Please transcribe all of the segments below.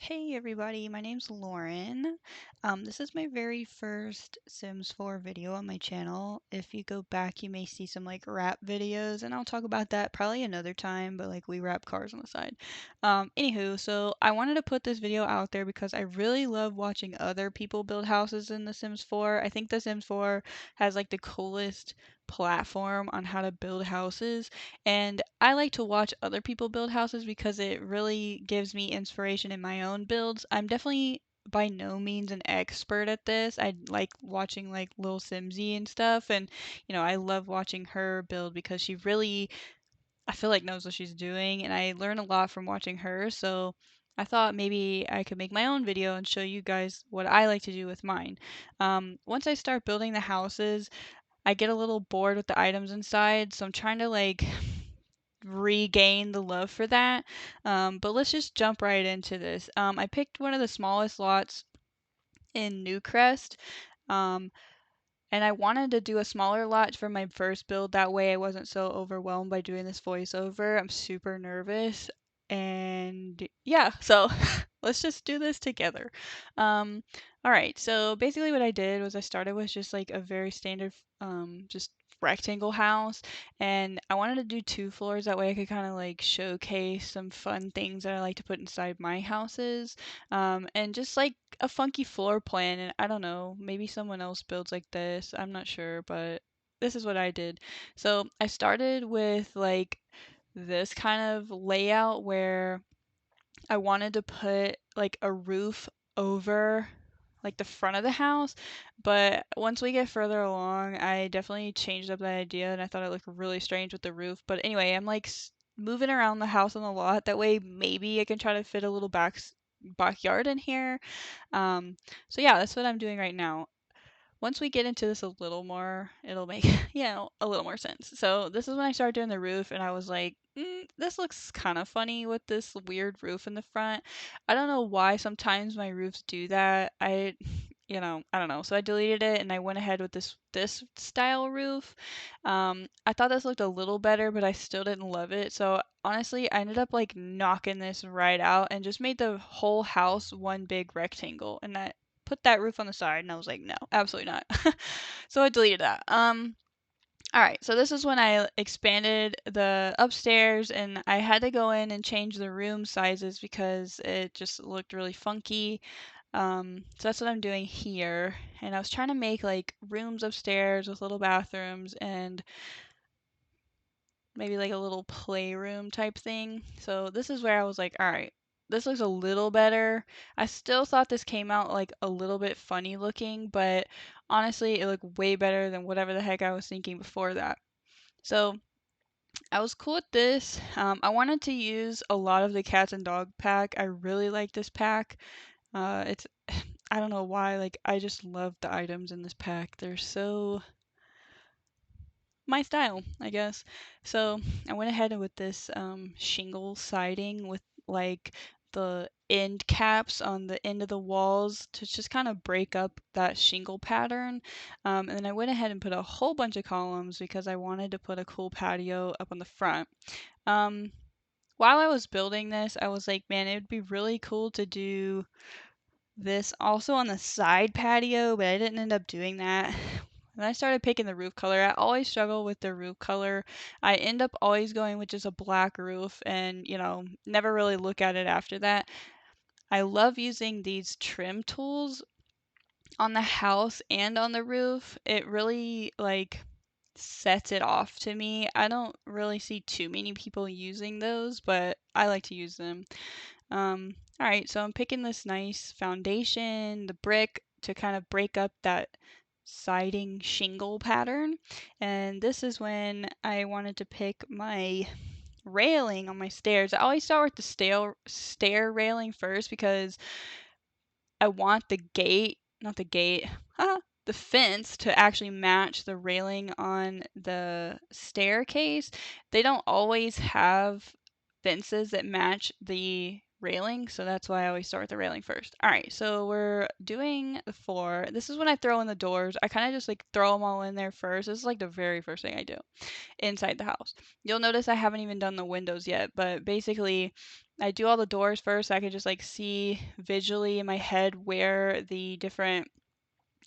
Hey everybody, my name's Lauren. This is my very first Sims 4 video on my channel. If you go back, you may see some like rap videos, and I'll talk about that probably another time, but like we wrap cars on the side. Anywho, so I wanted to put this video out there because I really love watching other people build houses in The Sims 4. I think The Sims 4 has like the coolest platform on how to build houses. And I like to watch other people build houses because it really gives me inspiration in my own builds. I'm definitely by no means an expert at this. I like watching like Lil Simsy and stuff, and I love watching her build because she really, I feel like, knows what she's doing, and I learn a lot from watching her. So I thought maybe I could make my own video and show you guys what I like to do with mine. Once I start building the houses, I get a little bored with the items inside, so I'm trying to like regain the love for that. But let's just jump right into this. I picked one of the smallest lots in New Crest. Um, and I wanted to do a smaller lot for my first build. That way I wasn't so overwhelmed by doing this voiceover. I'm super nervous. And yeah, so let's just do this together. Um, all right, so basically what I did was I started with just like a very standard, just rectangle house, and I wanted to do 2 floors. That way I could kind of like showcase some fun things that I like to put inside my houses, and just like a funky floor plan. And I don't know, maybe someone else builds like this. I'm not sure, but this is what I did. So I started with like this kind of layout where I wanted to put like a roof over like the front of the house, but once we get further along, I definitely changed up that idea and I thought it looked really strange with the roof. But anyway, I'm like moving around the house on the lot. That way maybe I can try to fit a little backyard in here. So yeah, that's what I'm doing right now. Once we get into this a little more, it'll make, a little more sense. So this is when I started doing the roof, and I was like, this looks kind of funny with this weird roof in the front. I don't know why sometimes my roofs do that. I don't know. So I deleted it and I went ahead with this style roof. I thought this looked a little better, but I still didn't love it. So honestly, I ended up like knocking this right out and just made the whole house one big rectangle. And that put that roof on the side, and I was like, no, absolutely not. So I deleted that. All right, so this is when I expanded the upstairs, and I had to go in and change the room sizes because it just looked really funky. So that's what I'm doing here, and I was trying to make like rooms upstairs with little bathrooms and maybe like a little playroom type thing. So this is where I was like, all right, this looks a little better. I still thought this came out like a little bit funny looking, but honestly, it looked way better than whatever the heck I was thinking before that. So I was cool with this. I wanted to use a lot of the cats and dog pack. I really like this pack. It's I don't know why, like I just love the items in this pack. They're so my style, I guess. So I went ahead with this shingle siding with like the end caps on the end of the walls to just kind of break up that shingle pattern. And then I went ahead and put a whole bunch of columns because I wanted to put a cool patio up on the front. Um, while I was building this, I was like, man, it would be really cool to do this also on the side patio, but I didn't end up doing that. And I started picking the roof color. I always struggle with the roof color. I end up always going with just a black roof and, never really look at it after that. I love using these trim tools on the house and on the roof. It really like sets it off to me. I don't really see too many people using those, but I like to use them. All right, so I'm picking this nice foundation, the brick, to kind of break up that siding shingle pattern. And this is when I wanted to pick my railing on my stairs. I always start with the stair railing first because I want the gate, not the gate, the fence to actually match the railing on the staircase. They don't always have fences that match the railing, so that's why I always start with the railing first. All right, so we're doing the floor. This is when I throw in the doors. I kind of just like throw them all in there first. This is like the very first thing I do inside the house. You'll notice I haven't even done the windows yet, but basically I do all the doors first so I could just like see visually in my head where the different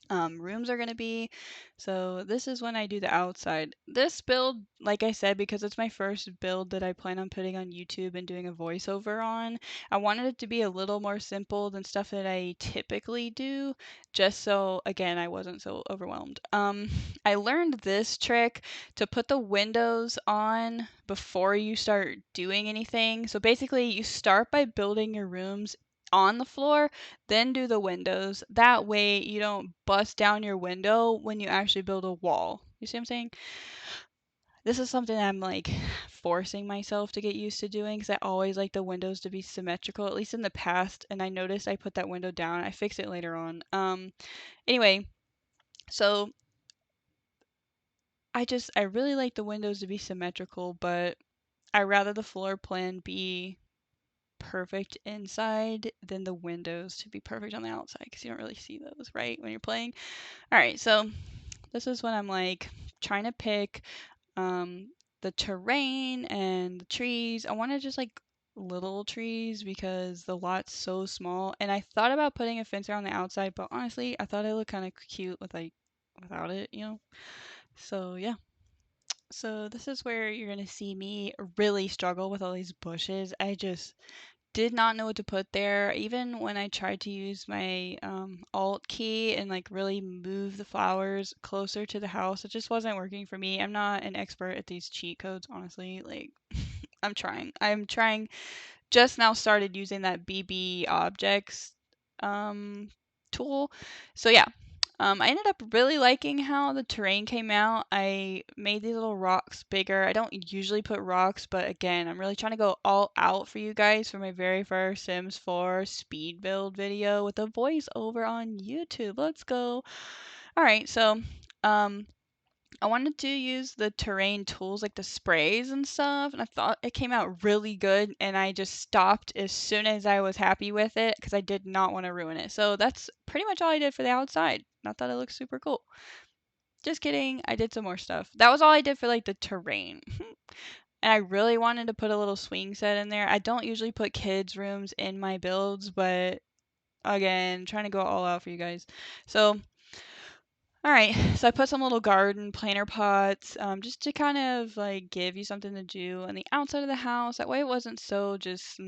rooms are going to be. So this is when I do the outside. This build, like I said, because it's my first build that I plan on putting on YouTube and doing a voiceover on, I wanted it to be a little more simple than stuff that I typically do, just so, again, I wasn't so overwhelmed. I learned this trick to put the windows on before you start doing anything. So basically, you start by building your rooms on the floor, then do the windows. That way you don't bust down your window when you actually build a wall. You see what I'm saying? This is something I'm like forcing myself to get used to doing because I always like the windows to be symmetrical, at least in the past. And I noticed I put that window down. I fixed it later on. Anyway, so I really like the windows to be symmetrical, but I rather the floor plan be perfect inside than the windows to be perfect on the outside because you don't really see those, right, when you're playing. All right, so this is when I'm like trying to pick um, the terrain and the trees. I want to just like little trees because the lot's so small. And I thought about putting a fence around the outside, but honestly, I thought it looked kind of cute with like without it, you know. So yeah. So this is where you're gonna see me really struggle with all these bushes. I just did not know what to put there. Even when I tried to use my Alt key and like really move the flowers closer to the house, it just wasn't working for me. I'm not an expert at these cheat codes, honestly. Like, I'm trying. I'm trying. Just now started using that BB objects um, tool. So yeah, I ended up really liking how the terrain came out. I made these little rocks bigger. I don't usually put rocks, but again, I'm really trying to go all out for you guys for my very first Sims 4 speed build video with a voiceover on YouTube. Let's go. All right, so um, I wanted to use the terrain tools like the sprays and stuff, and I thought it came out really good, and I just stopped as soon as I was happy with it because I did not want to ruin it. So that's pretty much all I did for the outside. Not that it looks super cool. Just kidding. I did some more stuff. That was all I did for like the terrain. And I really wanted to put a little swing set in there. I don't usually put kids' rooms in my builds, but again, trying to go all out for you guys. So all right, so I put some little garden planter pots just to kind of like give you something to do on the outside of the house. That way it wasn't so just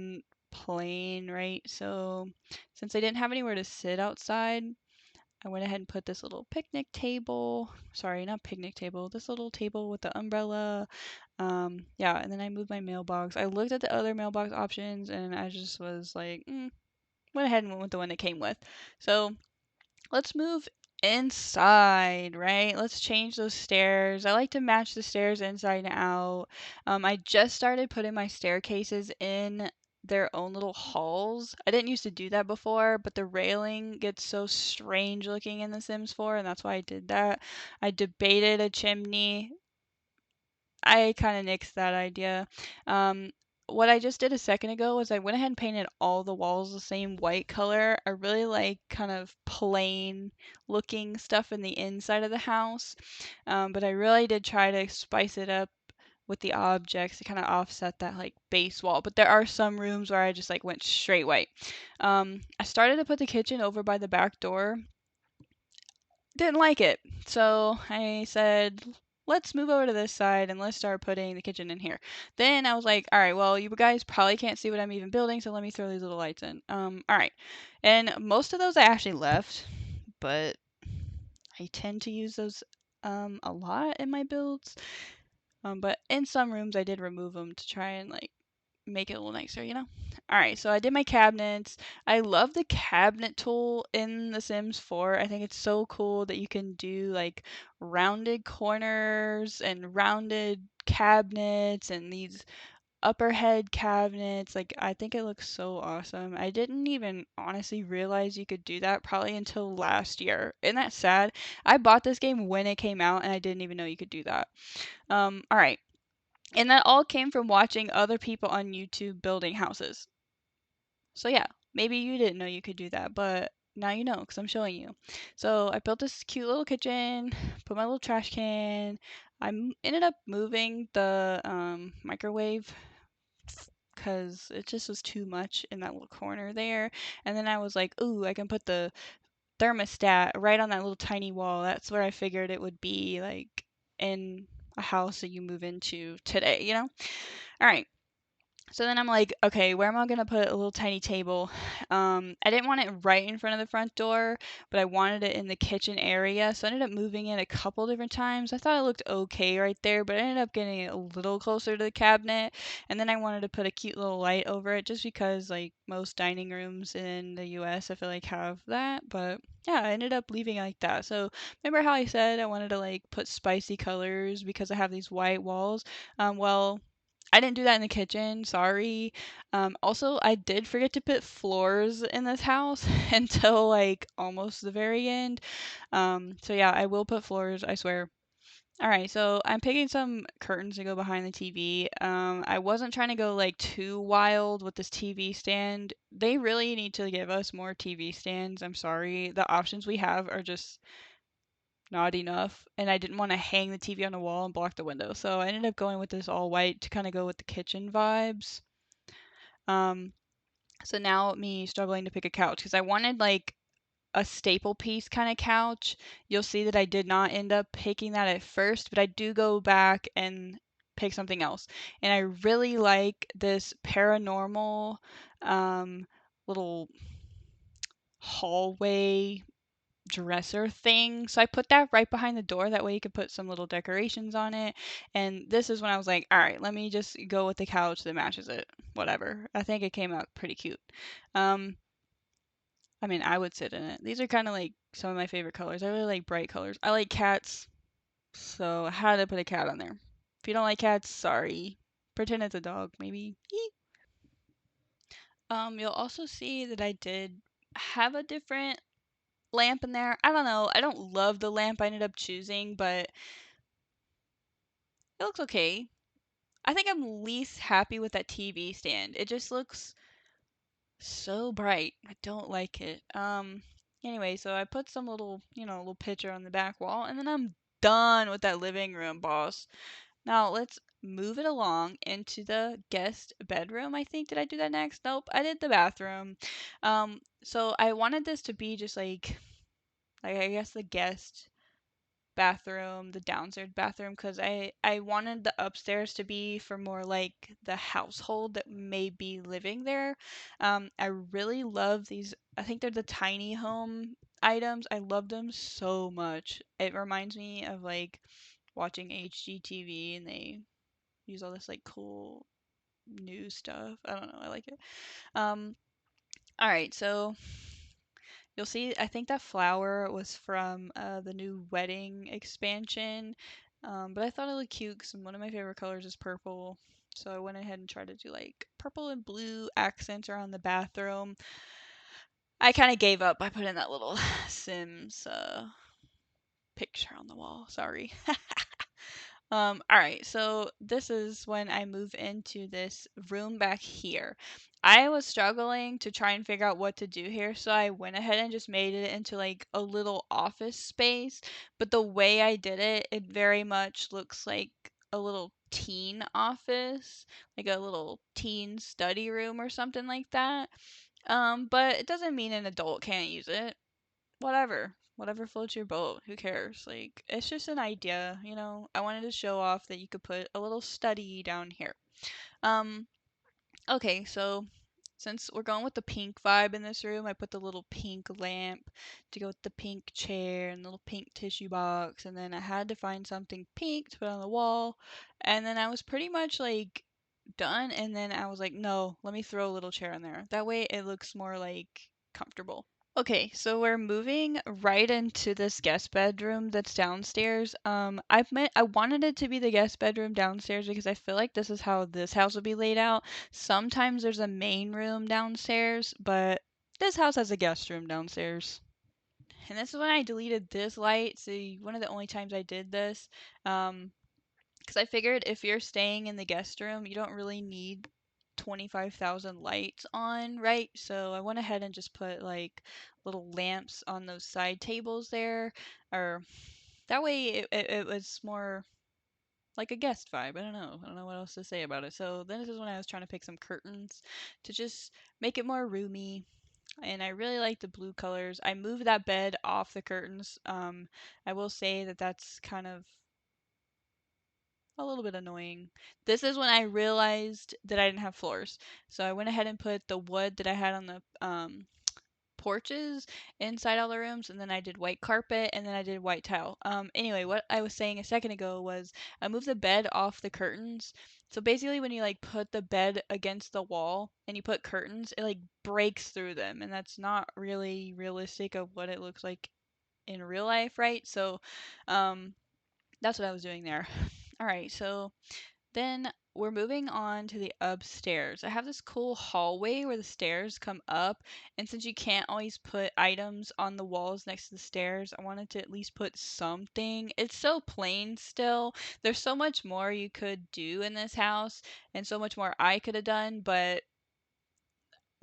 plain, right? So since I didn't have anywhere to sit outside, I went ahead and put this little picnic table. Sorry, not picnic table. This little table with the umbrella. Yeah, and then I moved my mailbox. I looked at the other mailbox options and I just was like, went ahead and went with the one that came with. So let's move inside, right? Let's change those stairs. I like to match the stairs inside and out. I just started putting my staircases in their own little halls. I didn't used to do that before, but the railing gets so strange looking in The Sims 4, and that's why I did that. I debated a chimney. I kind of nixed that idea. Um, what I just did a second ago was I went ahead and painted all the walls the same white color. I really like kind of plain looking stuff in the inside of the house, but I really did try to spice it up with the objects to kind of offset that like base wall. But there are some rooms where I just like went straight white. I started to put the kitchen over by the back door, didn't like it. So I said, let's move over to this side and let's start putting the kitchen in here. Then I was like, all right, well, you guys probably can't see what I'm even building, so let me throw these little lights in. All right. And most of those I actually left, but I tend to use those a lot in my builds. But in some rooms I did remove them to try and like make it a little nicer, you know? All right, so I did my cabinets. I love the cabinet tool in The Sims 4. I think it's so cool that you can do like rounded corners and rounded cabinets and these upper head cabinets. Like, I think it looks so awesome. I didn't even honestly realize you could do that probably until last year. Isn't that sad? I bought this game when it came out and I didn't even know you could do that. All right. And that all came from watching other people on YouTube building houses. So yeah, maybe you didn't know you could do that, but now you know because I'm showing you. So I built this cute little kitchen, put my little trash can. Ended up moving the microwave because it just was too much in that little corner there. And then I was like, ooh, I can put the thermostat right on that little tiny wall. That's where I figured it would be, like in a house that you move into today, you know? All right. So then I'm like, okay, where am I gonna put a little tiny table? I didn't want it right in front of the front door, but I wanted it in the kitchen area. So I ended up moving it a couple different times. I thought it looked okay right there, but I ended up getting it a little closer to the cabinet. And then I wanted to put a cute little light over it just because like most dining rooms in the US I feel like have that. But yeah, I ended up leaving it like that. So remember how I said I wanted to like put spicy colors because I have these white walls? Well, I didn't do that in the kitchen, sorry. Also, I did forget to put floors in this house until like almost the very end. So yeah, I will put floors, I swear. All right, so I'm picking some curtains to go behind the TV. I wasn't trying to go like too wild with this TV stand. They really need to give us more TV stands. I'm sorry. The options we have are just not enough, and I didn't want to hang the TV on the wall and block the window. So I ended up going with this all white to kind of go with the kitchen vibes. Um, so now me struggling to pick a couch because I wanted like a staple piece kind of couch. You'll see that I did not end up picking that at first, but I do go back and pick something else. And I really like this paranormal little hallway dresser thing. So I put that right behind the door. That way you could put some little decorations on it. And this is when I was like, all right, let me just go with the couch that matches it. Whatever. I think it came out pretty cute. Um, I mean, I would sit in it. These are kind of like some of my favorite colors. I really like bright colors. I like cats, so I had to put a cat on there. If you don't like cats, sorry. Pretend it's a dog, maybe. Eek. You'll also see that I did have a different lamp in there. I don't know. I don't love the lamp I ended up choosing, but it looks okay. I think I'm least happy with that TV stand. It just looks so bright. I don't like it. Anyway, so I put some little, little picture on the back wall, and then I'm done with that living room, boss. Now let's move it along into the guest bedroom. I think, did I do that next? Nope, I did the bathroom. So I wanted this to be just like I guess the guest bathroom, the downstairs bathroom, because I wanted the upstairs to be for more like the household that may be living there. I really love these. I think they're the tiny home items. I love them so much. It reminds me of like watching HGTV and they use all this like cool new stuff. I don't know. I like it. Um, all right, so you'll see, I think that flower was from the new wedding expansion. But I thought it looked cute because one of my favorite colors is purple. So I went ahead and tried to do like purple and blue accents around the bathroom. I kind of gave up. I put in that little Sims picture on the wall. Sorry. All right, so this is when I move into this room back here. I was struggling to try and figure out what to do here, so I went ahead and just made it into like a little office space. But the way I did it, it very much looks like a little teen office, like a little teen study room or something like that. But it doesn't mean an adult can't use it. Whatever floats your boat. Who cares? Like, it's just an idea, you know? I wanted to show off that you could put a little study down here. Um, okay, so since we're going with the pink vibe in this room, I put the little pink lamp to go with the pink chair and the little pink tissue box, and then I had to find something pink to put on the wall, and then I was pretty much like done, and then I was like, no, let me throw a little chair in there. That way it looks more like comfortable. Okay, so we're moving right into this guest bedroom that's downstairs. I wanted it to be the guest bedroom downstairs because I feel like this is how this house would be laid out. Sometimes there's a main room downstairs, but this house has a guest room downstairs. And this is when I deleted this light. So one of the only times I did this. Because I figured if you're staying in the guest room, you don't really need 25,000 lights on, right? So I went ahead and just put like little lamps on those side tables there, or that way it was more like a guest vibe. I don't know. I don't know what else to say about it. So then this is when I was trying to pick some curtains to just make it more roomy. And I really like the blue colors. I moved that bed off the curtains. I will say that that's kind of a little bit annoying. This is when I realized that I didn't have floors. So I went ahead and put the wood that I had on the porches inside all the rooms, and then I did white carpet, and then I did white tile. Anyway, what I was saying a second ago was I moved the bed off the curtains. So basically when you like put the bed against the wall and you put curtains, it like breaks through them, and that's not really realistic of what it looks like in real life, right? So um that's what I was doing there. All right, so then we're moving on to the upstairs. I have this cool hallway where the stairs come up, and since you can't always put items on the walls next to the stairs, I wanted to at least put something. It's so plain still. There's so much more you could do in this house, and so much more I could have done, but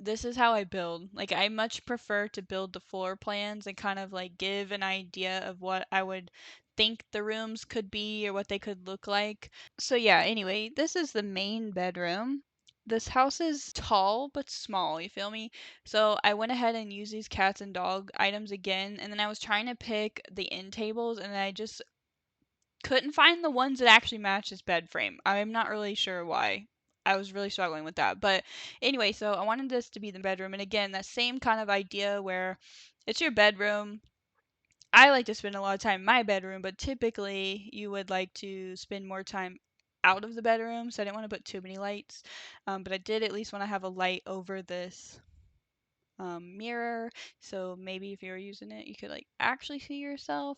this is how I build. Like, I much prefer to build the floor plans and kind of like give an idea of what I would think the rooms could be or what they could look like. So yeah, anyway, this is the main bedroom. This house is tall but small, you feel me? So I went ahead and used these cats and dog items again, and then I was trying to pick the end tables, and I just couldn't find the ones that actually match this bed frame. I'm not really sure why. I was really struggling with that. But anyway, so I wanted this to be the bedroom, and again, that same kind of idea where it's your bedroom. I like to spend a lot of time in my bedroom, but typically you would like to spend more time out of the bedroom, so I didn't want to put too many lights. But I did at least want to have a light over this mirror, so maybe if you were using it, you could like actually see yourself.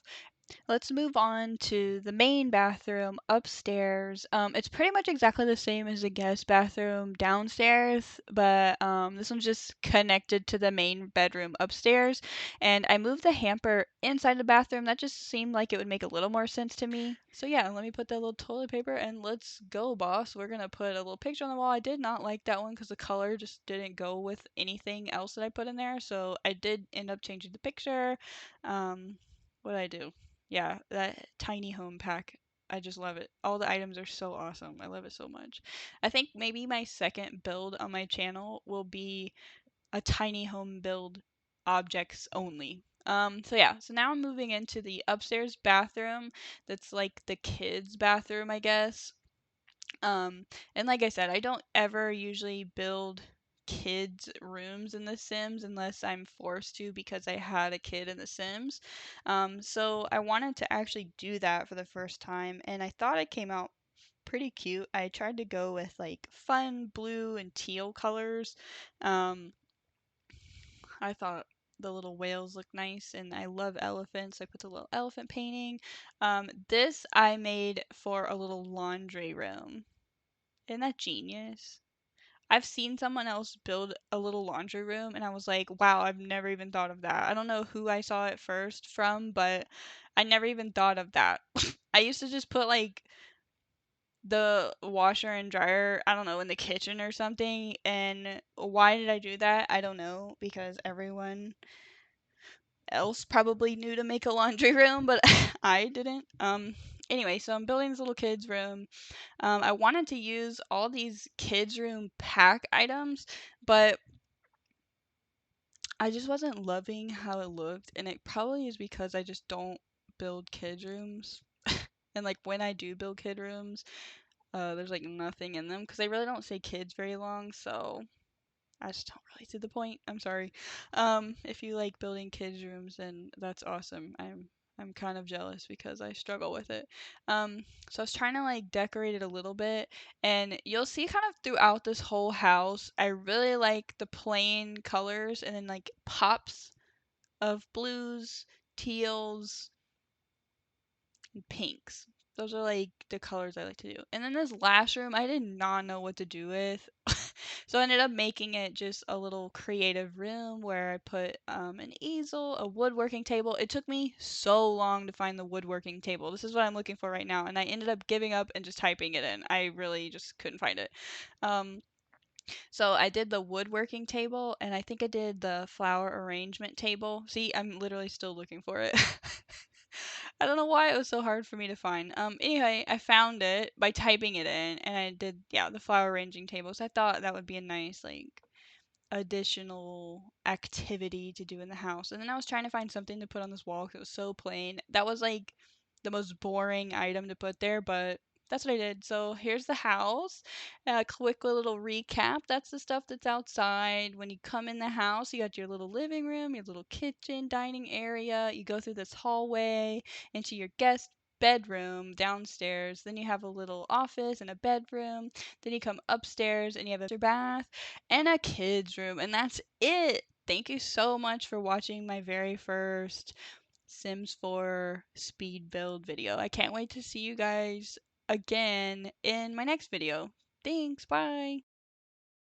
Let's move on to the main bathroom upstairs. It's pretty much exactly the same as the guest bathroom downstairs, but this one's just connected to the main bedroom upstairs. And I moved the hamper inside the bathroom. That just seemed like it would make a little more sense to me. So yeah, let me put that little toilet paper and let's go, boss. We're gonna put a little picture on the wall. I did not like that one because the color just didn't go with anything else that I put in there. So I did end up changing the picture. What did I do? Yeah, that tiny home pack. I just love it. All the items are so awesome. I love it so much. I think maybe my second build on my channel will be a tiny home build objects only. So yeah, so now I'm moving into the upstairs bathroom. That's like the kids' bathroom, I guess. Um, and like I said, I don't ever usually build kids' rooms in The Sims unless I'm forced to because I had a kid in The Sims. So I wanted to actually do that for the first time, and I thought it came out pretty cute. I tried to go with like fun blue and teal colors. Um, I thought the little whales looked nice, and I love elephants. I put the little elephant painting. This I made for a little laundry room. Isn't that genius? I've seen someone else build a little laundry room and I was like, wow, I've never even thought of that. I don't know who I saw it first from, but I never even thought of that. I used to just put like the washer and dryer, I don't know, in the kitchen or something. And why did I do that? I don't know, because everyone else probably knew to make a laundry room, but I didn't. Anyway, so I'm building this little kids room. I wanted to use all these kids room pack items, but I just wasn't loving how it looked, and it probably is because I just don't build kids rooms. And like when I do build kid rooms, there's like nothing in them because I really don't say kids very long, so I just don't really see the point. I'm sorry. If you like building kids rooms, then that's awesome. I'm kind of jealous because I struggle with it. So I was trying to like decorate it a little bit, and you'll see kind of throughout this whole house, I really like the plain colors and then like pops of blues, teals, and pinks. Those are like the colors I like to do. And then this last room, I did not know what to do with. So I ended up making it just a little creative room where I put an easel, a woodworking table. It took me so long to find the woodworking table. This is what I'm looking for right now. And I ended up giving up and just typing it in. I really just couldn't find it. Um, so I did the woodworking table and I think I did the flower arrangement table. See, I'm literally still looking for it. I don't know why it was so hard for me to find. Anyway, I found it by typing it in, and I did, yeah, the flower arranging table. So I thought that would be a nice, like, additional activity to do in the house. And then I was trying to find something to put on this wall because it was so plain. That was like the most boring item to put there, but that's what I did. So here's the house. A quick little recap. That's the stuff that's outside. When you come in the house, you got your little living room, your little kitchen, dining area. You go through this hallway into your guest bedroom downstairs. Then you have a little office and a bedroom. Then you come upstairs and you have a master bath and a kids room, and that's it. Thank you so much for watching my very first Sims 4 speed build video. I can't wait to see you guys again in my next video. Thanks, bye!